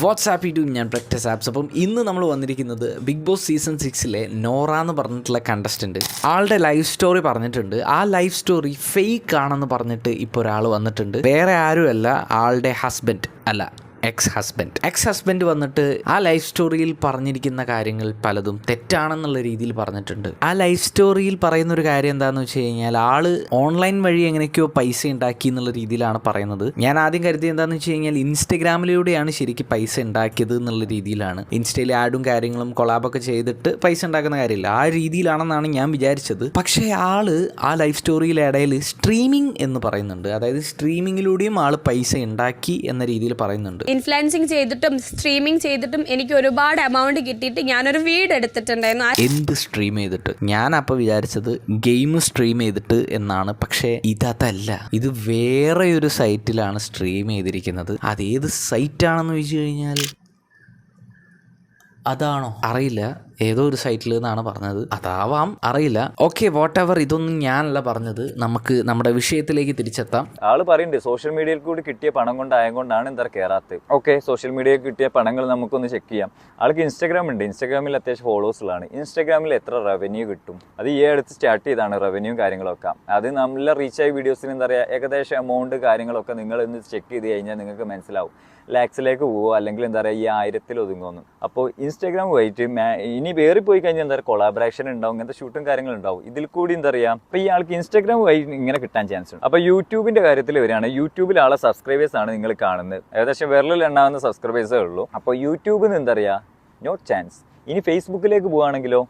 WhatsApp YouTube ഞാൻ പ്രക്ടസ് apps. അപ്പം ഇന്ന് നമ്മൾ വന്നിരിക്കുന്നത് ബിഗ് ബോസ് സീസൺ 6 നോറ എന്ന് പറഞ്ഞിട്ടുള്ള കണ്ടസ്റ്റൻറ്റ് ആളുടെ ലൈഫ് സ്റ്റോറി പറഞ്ഞിട്ടുണ്ട്. ആ ലൈഫ് സ്റ്റോറി ഫേക്ക് ആണെന്ന് പറഞ്ഞിട്ട് ഇപ്പോൾ ഒരാൾ വന്നിട്ടുണ്ട്. വേറെ ആരുമല്ല, ആളുടെ ഹസ്ബൻഡ് അല്ല, എക്സ് ഹസ്ബൻഡ് വന്നിട്ട് ആ ലൈഫ് സ്റ്റോറിയിൽ പറഞ്ഞിരിക്കുന്ന കാര്യങ്ങൾ പലതും തെറ്റാണെന്നുള്ള രീതിയിൽ പറഞ്ഞിട്ടുണ്ട്. ആ ലൈഫ് സ്റ്റോറിയിൽ പറയുന്ന ഒരു കാര്യം എന്താണെന്ന് വെച്ച് കഴിഞ്ഞാൽ ആള് ഓൺലൈൻ വഴി എങ്ങനെയൊക്കെയോ പൈസ ഉണ്ടാക്കി എന്നുള്ള രീതിയിലാണ് പറയുന്നത്. ഞാൻ ആദ്യം കരുതി എന്താണെന്ന് വെച്ച് കഴിഞ്ഞാൽ ഇൻസ്റ്റഗ്രാമിലൂടെയാണ് ശരിക്കും പൈസ ഉണ്ടാക്കിയത് എന്നുള്ള രീതിയിലാണ്. ഇൻസ്റ്റയിൽ ആഡും കാര്യങ്ങളും കൊളാബൊക്കെ ചെയ്തിട്ട് പൈസ ഉണ്ടാക്കുന്ന കാര്യമില്ല, ആ രീതിയിലാണെന്നാണ് ഞാൻ വിചാരിച്ചത്. പക്ഷേ ആള് ആ ലൈഫ് സ്റ്റോറിയിലെ ഇടയിൽ സ്ട്രീമിംഗ് എന്ന് പറയുന്നുണ്ട്. അതായത് സ്ട്രീമിങ്ങിലൂടെയും ആള് പൈസ ഉണ്ടാക്കി എന്ന രീതിയിൽ പറയുന്നുണ്ട്. ഇൻഫ്ലുവൻസിങ് ചെയ്തിട്ടും സ്ട്രീമിംഗ് ചെയ്തിട്ടും എനിക്ക് ഒരുപാട് എമൗണ്ട് കിട്ടിയിട്ട് ഞാനൊരു വീട് എടുത്തിട്ടുണ്ടായിരുന്നു. എന്ത് സ്ട്രീം ചെയ്തിട്ട്? ഞാൻ അപ്പോൾ വിചാരിച്ചത് ഗെയിം സ്ട്രീം ചെയ്തിട്ട് എന്നാണ്. പക്ഷേ ഇതല്ല, ഇത് വേറെ ഒരു സൈറ്റിലാണ് സ്ട്രീം ചെയ്തിരിക്കുന്നത്. അതേത് സൈറ്റാണെന്ന് ചോദിച്ചു കഴിഞ്ഞാൽ അതാണോ അറിയില്ല, ഏതോ ഒരു സൈറ്റിൽ നിന്നാണ് പറഞ്ഞത്, അതാവാം, അറിയില്ല. ഓക്കെ, വാട്ട് എവർ, ഇതൊന്നും ഞാനല്ല പറഞ്ഞത്. നമുക്ക് നമ്മുടെ വിഷയത്തിലേക്ക് തിരിച്ചെത്താം. ആള് പറയുന്നുണ്ട് സോഷ്യൽ മീഡിയയിൽ കൂടി കിട്ടിയ പണം കൊണ്ടായതുകൊണ്ടാണ് എന്താ കയറാത്തത്. ഓക്കെ, സോഷ്യൽ മീഡിയയിൽ കിട്ടിയ പണങ്ങൾ നമുക്കൊന്ന് ചെക്ക് ചെയ്യാം. ആൾക്ക് ഇൻസ്റ്റാഗ്രാം ഉണ്ട്, ഇൻസ്റ്റാഗ്രാമിൽ അത്യാവശ്യം ഫോളോവേഴ്സുകളാണ്. ഇൻസ്റ്റാഗ്രാമിൽ എത്ര റവന്യൂ കിട്ടും? അത് ഈ അടുത്ത് സ്റ്റാർട്ട് ചെയ്താണ് റവന്യൂ കാര്യങ്ങളൊക്കെ. അത് നല്ല റീച്ചായ വീഡിയോസിന് എന്താ പറയുക, ഏകദേശം എമൗണ്ട് കാര്യങ്ങളൊക്കെ നിങ്ങൾ ഇന്ന് ചെക്ക് ചെയ്ത് കഴിഞ്ഞാൽ നിങ്ങൾക്ക് മനസ്സിലാവും. ലാക്സിലേക്ക് പോവോ അല്ലെങ്കിൽ എന്താ പറയുക ഈ 1000 ഒതുങ്ങുമെന്ന്. അപ്പോൾ ഇൻസ്റ്റാഗ്രാം വഴിയിട്ട് ഇനി വേറി പോയി കഴിഞ്ഞാൽ എന്താ പറയുക കൊളാബറേഷൻ ഉണ്ടാവും, ഇങ്ങനത്തെ ഷൂട്ടും കാര്യങ്ങളുണ്ടാവും. ഇതിൽ കൂടി എന്താ പറയുക അപ്പോൾ ഈ ആൾക്ക് ഇൻസ്റ്റാഗ്രാം വഴി ഇങ്ങനെ കിട്ടാൻ ചാൻസ് ഉണ്ട്. അപ്പോൾ യൂട്യൂബിൻ്റെ കാര്യത്തിൽ വരികയാണ്, യൂട്യൂബിൽ ആളെ സബ്സ്ക്രൈബേഴ്സ് ആണ് നിങ്ങൾ കാണുന്നത്. ഏകദേശം വിരലിൽ എണ്ണാവുന്ന സബ്സ്ക്രൈബേഴ്സേ ഉള്ളൂ. അപ്പോൾ യൂട്യൂബിൽ നിന്ന് എന്താ പറയുക നോ ചാൻസ്. ഇനി ഫേസ്ബുക്കിലേക്ക് പോവുകയാണെങ്കിലോ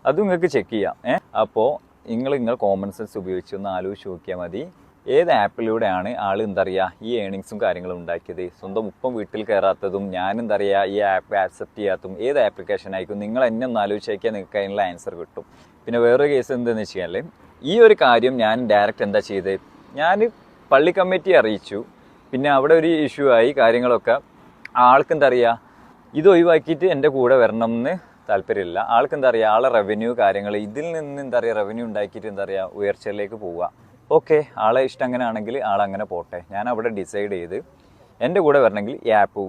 അതും നിങ്ങൾക്ക് ചെക്ക് ചെയ്യാം. അപ്പോൾ നിങ്ങൾ കോമൺ സെൻസ് ഉപയോഗിച്ച് ഒന്ന് ആലോചിച്ച് നോക്കിയാൽ മതി. ഏത് ആപ്പിലൂടെയാണ് ആൾ എന്താ പറയുക ഈ ഏണിങ്സും കാര്യങ്ങളും ഉണ്ടാക്കിയത്? സ്വന്തം ഉപ്പം വീട്ടിൽ കയറാത്തതും ഞാൻ എന്താ പറയുക ഈ ആപ്പ് ആക്സെപ്റ്റ് ചെയ്യാത്തതും ഏത് ആപ്ലിക്കേഷൻ ആയിരിക്കും? നിങ്ങൾ എന്നെ ഒന്ന് ആലോചിച്ച് നോക്കിയാൽ നിങ്ങൾക്ക് അതിനുള്ള ആൻസർ കിട്ടും. പിന്നെ വേറൊരു കേസ് എന്താണെന്ന് വെച്ച് കഴിഞ്ഞാൽ ഈ ഒരു കാര്യം ഞാൻ ഡയറക്റ്റ് എന്താ ചെയ്തത്, ഞാൻ പള്ളി കമ്മിറ്റി അറിയിച്ചു. പിന്നെ അവിടെ ഒരു ഇഷ്യൂ ആയി കാര്യങ്ങളൊക്കെ. ആൾക്ക് എന്താ പറയുക ഇത് ഒഴിവാക്കിയിട്ട് എൻ്റെ കൂടെ വരണം എന്ന് താല്പര്യമില്ല. ആൾക്ക് എന്താ പറയുക ആളെ റവന്യൂ കാര്യങ്ങൾ ഇതിൽ നിന്ന് എന്താ പറയുക റവന്യൂ ഉണ്ടാക്കിയിട്ട് എന്താ പറയുക ഉയർച്ചയിലേക്ക് പോവുക. ഓക്കെ, ആളെ ഇഷ്ടം അങ്ങനെ ആണെങ്കിൽ ആളങ്ങനെ പോട്ടെ. ഞാൻ അവിടെ ഡിസൈഡ് ചെയ്ത് എൻ്റെ കൂടെ വരണമെങ്കിൽ ഈ ആപ്പ്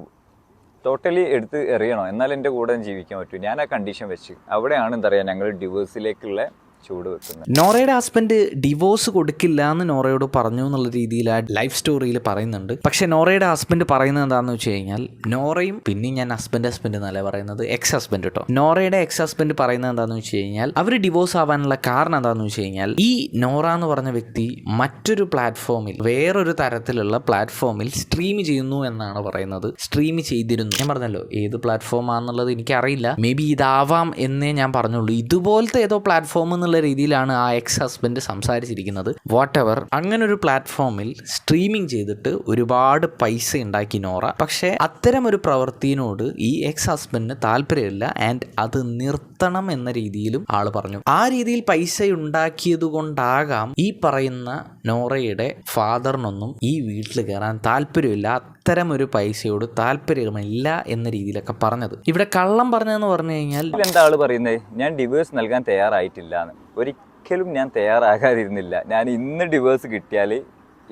ടോട്ടലി എടുത്ത് എറിയണോ, എന്നാൽ എൻ്റെ കൂടെ ജീവിക്കാൻ പറ്റും. ഞാൻ ആ കണ്ടീഷൻ വെച്ച് അവിടെയാണ് എന്താ പറയുക ഞങ്ങൾ ഡിവോഴ്സിലേക്കുള്ള ചൂട് വെക്കുന്നത്. നോറയുടെ ഹസ്ബൻഡ് ഡിവോഴ്സ് കൊടുക്കില്ല എന്ന് നോറയോട് പറഞ്ഞു എന്നുള്ള രീതിയിൽ ആ ലൈഫ് സ്റ്റോറിയിൽ പറയുന്നുണ്ട്. പക്ഷെ നോറയുടെ ഹസ്ബൻഡ് പറയുന്നത് എന്താണെന്ന് വെച്ച് കഴിഞ്ഞാൽ നോറയും പിന്നെ ഞാൻ ഹസ്ബൻഡ് എന്നല്ല പറയുന്നത്, എക്സ് ഹസ്ബൻഡ് കേട്ടോ. നോറയുടെ എക്സ് ഹസ്ബൻഡ് പറയുന്നത് എന്താണെന്ന് വെച്ച് കഴിഞ്ഞാൽ അവർ ഡിവോഴ്സ് ആവാനുള്ള കാരണം എന്താണെന്ന് വെച്ച് കഴിഞ്ഞാൽ ഈ നോറ എന്ന് പറഞ്ഞ വ്യക്തി മറ്റൊരു പ്ലാറ്റ്ഫോമിൽ വേറൊരു തരത്തിലുള്ള പ്ലാറ്റ്ഫോമിൽ സ്ട്രീം ചെയ്യുന്നു എന്നാണ് പറയുന്നത്. സ്ട്രീം ചെയ്തിരുന്നു, ഞാൻ പറഞ്ഞല്ലോ ഏത് പ്ലാറ്റ്ഫോമാണെന്നുള്ളത് എനിക്കറിയില്ല, മേ ബി ഇതാവാം എന്നേ ഞാൻ പറഞ്ഞുള്ളൂ. ഇതുപോലത്തെ ഏതോ പ്ലാറ്റ്ഫോം എന്നുള്ള രീതിയിലാണ് ആ എക്സ് ഹസ്ബൻഡ് സംസാരിച്ചിരിക്കുന്നത്. വാട്ട് എവർ, അങ്ങനെ ഒരു പ്ലാറ്റ്ഫോമിൽ സ്ട്രീമിംഗ് ചെയ്തിട്ട് ഒരുപാട് പൈസ ഉണ്ടാക്കി നോറ. പക്ഷേ അത്തരം ഒരു പ്രവൃത്തിയോട് ഈ എക്സ് ഹസ്ബൻഡിന് താല്പര്യമില്ല ആൻഡ് അത് നിർത്തണം എന്ന രീതിയിലും ആള് പറഞ്ഞു. ആ രീതിയിൽ പൈസ ഉണ്ടാക്കിയത് കൊണ്ടാകാം ഈ പറയുന്ന നോറയുടെ ഫാദറിനൊന്നും ഈ വീട്ടിൽ കയറാൻ താല്പര്യമില്ല, അത്തരം ഒരു പൈസയോട് താല്പര്യമില്ല എന്ന രീതിയിലൊക്കെ പറഞ്ഞത്. ഇവിടെ കള്ളം പറഞ്ഞതെന്ന് പറഞ്ഞു കഴിഞ്ഞാൽ എന്താ ആള് പറയുന്നത്, ഞാൻ ഡിവോഴ്സ് നൽകാൻ തയ്യാറായിട്ടില്ല എന്ന്. ഒരിക്കലും ഞാൻ തയ്യാറാകാതിരുന്നില്ല. ഞാൻ ഇന്ന് ഡിവോഴ്സ് കിട്ടിയാൽ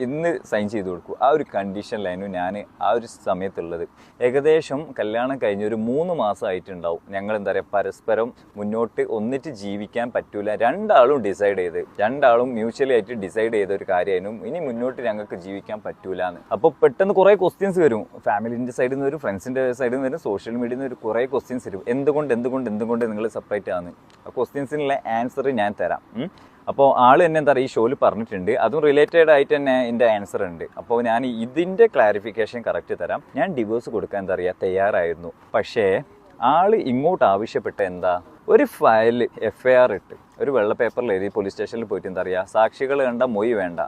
ഇന്ന് സൈൻ ചെയ്ത് കൊടുക്കും. ആ ഒരു കണ്ടീഷനിലായിരുന്നു ഞാൻ ആ ഒരു സമയത്തുള്ളത്. ഏകദേശം കല്യാണം കഴിഞ്ഞ് ഒരു 3 മാസമായിട്ടുണ്ടാവും. ഞങ്ങൾ എന്താ പറയുക പരസ്പരം മുന്നോട്ട് ഒന്നിച്ച് ജീവിക്കാൻ പറ്റൂല. രണ്ടാളും മ്യൂച്വലി ആയിട്ട് ഡിസൈഡ് ചെയ്ത ഒരു കാര്യമായിരുന്നു ഇനി മുന്നോട്ട് ഞങ്ങൾക്ക് ജീവിക്കാൻ പറ്റൂല എന്ന്. അപ്പോൾ പെട്ടെന്ന് കുറേ ക്വസ്റ്റ്യൻസ് വരും, ഫാമിലിൻ്റെ സൈഡിൽ നിന്ന് വരും, ഫ്രണ്ട്സിൻ്റെ സൈഡിൽ നിന്ന് വരും, സോഷ്യൽ മീഡിയയിൽ നിന്ന് ഒരു കുറേ ക്വസ്റ്റ്യൻസ് വരും. എന്തുകൊണ്ട് നിങ്ങൾ സെപ്പറേറ്റ് ആണ്? ആ ക്വസ്റ്റ്യൻസിനുള്ള ആൻസർ ഞാൻ തരാം. അപ്പോൾ ആൾ തന്നെ എന്താ പറയുക ഈ ഷോയിൽ പറഞ്ഞിട്ടുണ്ട്, അതും റിലേറ്റഡ് ആയിട്ട് തന്നെ എൻ്റെ ആൻസർ ഉണ്ട്. അപ്പോൾ ഞാൻ ഇതിൻ്റെ ക്ലാരിഫിക്കേഷൻ കറക്റ്റ് തരാം. ഞാൻ ഡിവോഴ്സ് കൊടുക്കാൻ എന്താ പറയുക തയ്യാറായിരുന്നു. പക്ഷേ ആൾ ഇങ്ങോട്ട് ആവശ്യപ്പെട്ട എന്താ, ഒരു ഫയൽ FIR ഇട്ട് ഒരു വെള്ള പേപ്പറിൽ എഴുതി പോലീസ് സ്റ്റേഷനിൽ പോയിട്ട് എന്താ പറയുക സാക്ഷികൾ കണ്ട മൊഴി വേണ്ട.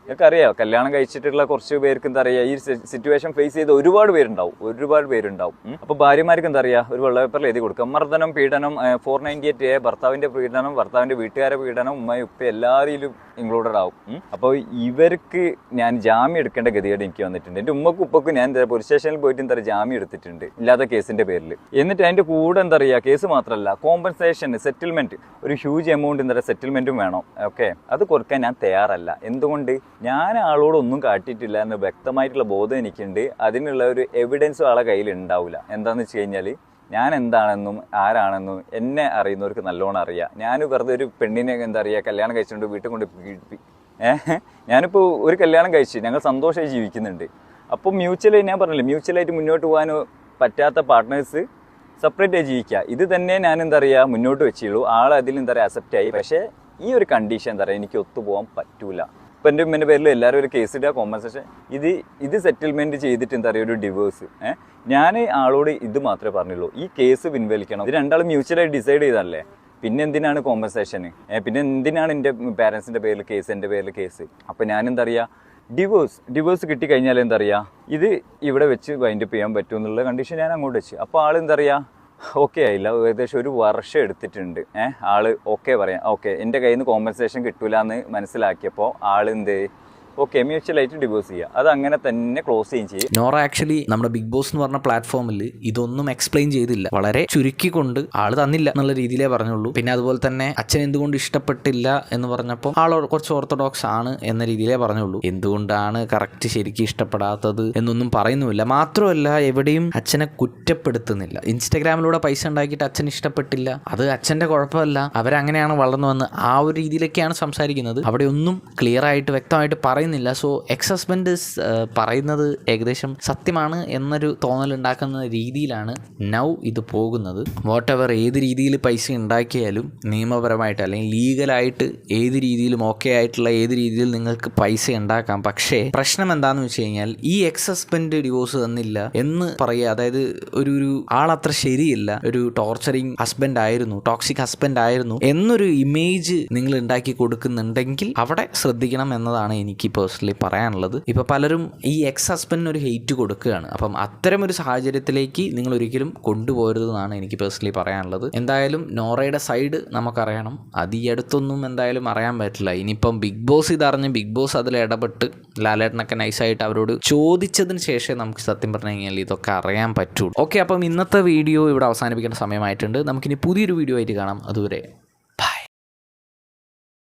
നിങ്ങൾക്കറിയാം കല്യാണം കഴിച്ചിട്ടുള്ള കുറച്ച് പേർക്ക് എന്താ പറയുക ഈ സിറ്റുവേഷൻ ഫേസ് ചെയ്ത ഒരുപാട് പേരുണ്ടാവും. അപ്പോൾ ഭാര്യമാർക്ക് എന്താ പറയുക ഒരു വെള്ള പേപ്പറിൽ എഴുതി കൊടുക്കുക, മർദ്ദനം, പീഡനം, 498A, ഭർത്താവിൻ്റെ പീഡനം, ഭർത്താവിൻ്റെ വീട്ടുകാരെ പീഡനം, ഉമ്മയും ഉപ്പ എല്ലാവരിലും ഇൻക്ലൂഡഡ് ആവും. അപ്പോൾ ഇവർക്ക് ഞാൻ ജാമ്യം എടുക്കേണ്ട ഗതികേട് എനിക്ക് വന്നിട്ടുണ്ട്. എൻ്റെ ഉമ്മക്കും ഉപ്പക്കും ഞാൻ പോലീസ് സ്റ്റേഷനിൽ പോയിട്ട് എന്താ പറയുക ജാമ്യം എടുത്തിട്ടുണ്ട് ഇല്ലാത്ത കേസിൻ്റെ പേരിൽ. എന്നിട്ട് അതിൻ്റെ കൂടെ എന്താ പറയുക കേസ് മാത്രമല്ല കോമ്പൻസേഷൻ, സെറ്റിൽമെൻറ്റ്, ഒരു ഹ്യൂജ് എമൗണ്ട് എന്താ പറയുക സെറ്റിൽമെൻറ്റും വേണം. ഓക്കെ, അത് കൊടുക്കാൻ ഞാൻ തയ്യാറല്ല. എന്തുകൊണ്ട്? ഞാൻ ആളോടൊന്നും കാട്ടിയിട്ടില്ല എന്ന വ്യക്തമായിട്ടുള്ള ബോധം എനിക്കുണ്ട്. അതിനുള്ള ഒരു എവിഡൻസും ആളെ കയ്യിൽ ഉണ്ടാവില്ല. എന്താണെന്ന് വെച്ച് കഴിഞ്ഞാൽ ഞാൻ എന്താണെന്നും ആരാണെന്നും എന്നെ അറിയുന്നവർക്ക് നല്ലോണം അറിയാം. ഞാൻ വെറുതെ ഒരു പെണ്ണിനെ എന്താ പറയുക കല്യാണം കഴിച്ചുകൊണ്ട് വീട്ടിൽ കൊണ്ട് ഞാനിപ്പോൾ ഒരു കല്യാണം കഴിച്ച് ഞങ്ങൾ സന്തോഷമായി ജീവിക്കുന്നുണ്ട്. അപ്പോൾ മ്യൂച്വലായി ഞാൻ പറഞ്ഞില്ലേ, മ്യൂച്വലായിട്ട് മുന്നോട്ട് പോകാൻ പറ്റാത്ത പാർട്ട്നേഴ്സ് സെപ്പറേറ്റ് ആയി ജീവിക്കുക. ഇത് തന്നെ ഞാൻ എന്താ പറയുക മുന്നോട്ട് വെച്ചുള്ളൂ. ആൾ അതിൽ എന്താ പറയുക അക്സെപ്റ്റ് ആയി. പക്ഷേ ഈ ഒരു കണ്ടീഷൻ എന്താ പറയുക എനിക്ക് ഒത്തുപോകാൻ പറ്റൂല. ഇപ്പം എൻ്റെ ഉമ്മേൻ്റെ പേരിൽ എല്ലാവരും ഒരു കേസ് ഇടുക, കോമ്പൻസേഷൻ ഇത് സെറ്റിൽമെൻറ്റ് ചെയ്തിട്ട് എന്താ പറയുക ഒരു ഡിവോഴ്സ്. ഞാൻ ആളോട് ഇത് മാത്രമേ പറഞ്ഞുള്ളൂ, ഈ കേസ് പിൻവലിക്കണം. ഇത് രണ്ടാളും മ്യൂച്വലായി ഡിസൈഡ് ചെയ്തല്ലേ, പിന്നെ എന്തിനാണ് കോമ്പൻസേഷന്, പിന്നെ എന്തിനാണ് എൻ്റെ പാരൻസിൻ്റെ പേരിൽ കേസ്, എൻ്റെ പേരിൽ കേസ്. അപ്പോൾ ഞാൻ എന്താ പറയുക ഡിവോഴ്സ് കിട്ടിക്കഴിഞ്ഞാൽ എന്താ പറയുക ഇത് ഇവിടെ വെച്ച് വൈൻഡപ്പ് ചെയ്യാൻ പറ്റും എന്നുള്ള കണ്ടീഷൻ ഞാൻ അങ്ങോട്ട് വെച്ച്. അപ്പോൾ ആൾ എന്താ പറയുക ഓക്കെ ആയില്ല, ഏകദേശം ഒരു വർഷം എടുത്തിട്ടുണ്ട്. ആള് ഓക്കെ പറയാം, ഓക്കെ എൻ്റെ കയ്യിൽ നിന്ന് കോമ്പൻസേഷൻ കിട്ടൂല എന്ന് മനസ്സിലാക്കിയപ്പോൾ ആളെന്ത് ഓക്കെ മ്യൂച്വലായിട്ട് ഡിവോഴ്സ് ചെയ്യുക. അത് അങ്ങനെ തന്നെ ക്ലോസ് ചെയ്യും. നോറ ആക്ച്വലി നമ്മുടെ ബിഗ് ബോസ് എന്ന് പറഞ്ഞ പ്ലാറ്റ്ഫോമിൽ ഇതൊന്നും എക്സ്പ്ലെയിൻ ചെയ്തില്ല, വളരെ ചുരുക്കിക്കൊണ്ട് ആള് തന്നില്ല എന്നുള്ള രീതിയിലേ പറഞ്ഞുള്ളൂ. പിന്നെ അതുപോലെ തന്നെ അച്ഛൻ എന്തുകൊണ്ട് ഇഷ്ടപ്പെട്ടില്ല എന്ന് പറഞ്ഞപ്പോൾ ആൾ കുറച്ച് ഓർത്തഡോക്സ് ആണ് എന്ന രീതിയിലേ പറഞ്ഞുള്ളൂ. എന്തുകൊണ്ടാണ് കറക്റ്റ് ശരിക്കും ഇഷ്ടപ്പെടാത്തത് എന്നൊന്നും പറയുന്നുമില്ല. മാത്രമല്ല എവിടെയും അച്ഛനെ കുറ്റപ്പെടുത്തുന്നില്ല. ഇൻസ്റ്റഗ്രാമിലൂടെ പൈസ ഉണ്ടാക്കിയിട്ട് അച്ഛൻ ഇഷ്ടപ്പെട്ടില്ല, അത് അച്ഛൻ്റെ കുഴപ്പമല്ല, അവരങ്ങനെയാണ് വളർന്നു വന്ന് ആ ഒരു രീതിയിലൊക്കെയാണ് സംസാരിക്കുന്നത്. അവിടെ ഒന്നും ക്ലിയർ ആയിട്ട് വ്യക്തമായിട്ട് പറയുന്നില്ല. സോ എക്സ് ഹസ്ബൻഡ് പറയുന്നത് ഏകദേശം സത്യമാണ് എന്നൊരു തോന്നലുണ്ടാക്കുന്ന രീതിയിലാണ് നൗ ഇത് പോകുന്നത്. വാട്ട് എവർ ഏത് രീതിയിൽ പൈസ ഉണ്ടാക്കിയാലും നിയമപരമായിട്ട് അല്ലെങ്കിൽ ലീഗലായിട്ട് ഏത് രീതിയിലും ഓക്കെ ആയിട്ടുള്ള ഏത് രീതിയിൽ നിങ്ങൾക്ക് പൈസ ഉണ്ടാക്കാം. പക്ഷേ പ്രശ്നം എന്താണെന്ന് വെച്ച് കഴിഞ്ഞാൽ ഈ എക്സ് ഹസ്ബൻഡ് ഡിവോഴ്സ് തന്നില്ല എന്ന് പറയുക, അതായത് ഒരു ആളത്ര ശരിയില്ല, ഒരു ടോർച്ചറിങ് ഹസ്ബൻഡ് ആയിരുന്നു, ടോക്സിക് ഹസ്ബൻഡ് ആയിരുന്നു എന്നൊരു ഇമേജ് നിങ്ങൾ ഉണ്ടാക്കി കൊടുക്കുന്നുണ്ടെങ്കിൽ അവിടെ ശ്രദ്ധിക്കണം എന്നതാണ് എനിക്ക് പേഴ്സണലി പറയാനുള്ളത്. ഇപ്പോൾ പലരും ഈ എക്സ് ഹസ്ബൻഡിന് ഒരു ഹെയ്റ്റ് കൊടുക്കുകയാണ്. അപ്പം അത്തരമൊരു സാഹചര്യത്തിലേക്ക് നിങ്ങൾ ഒരിക്കലും കൊണ്ടുപോകരുതെന്നാണ് എനിക്ക് പേഴ്സണലി പറയാനുള്ളത്. എന്തായാലും നോറയുടെ സൈഡ് നമുക്കറിയണം, അത് ഈ അടുത്തൊന്നും എന്തായാലും അറിയാൻ പറ്റില്ല. ഇനിയിപ്പം ബിഗ് ബോസ് ഇതറിഞ്ഞ് ബിഗ് ബോസ് അതിൽ ഇടപെട്ട് ലാലേട്ടനൊക്കെ നൈസായിട്ട് അവരോട് ചോദിച്ചതിന് ശേഷം നമുക്ക് സത്യം പറഞ്ഞു കഴിഞ്ഞാൽ ഇതൊക്കെ അറിയാൻ പറ്റുള്ളൂ. ഓക്കെ, അപ്പം ഇന്നത്തെ വീഡിയോ ഇവിടെ അവസാനിപ്പിക്കേണ്ട സമയമായിട്ടുണ്ട്. നമുക്കിനി പുതിയൊരു വീഡിയോ ആയിട്ട് കാണാം. അതുവരെ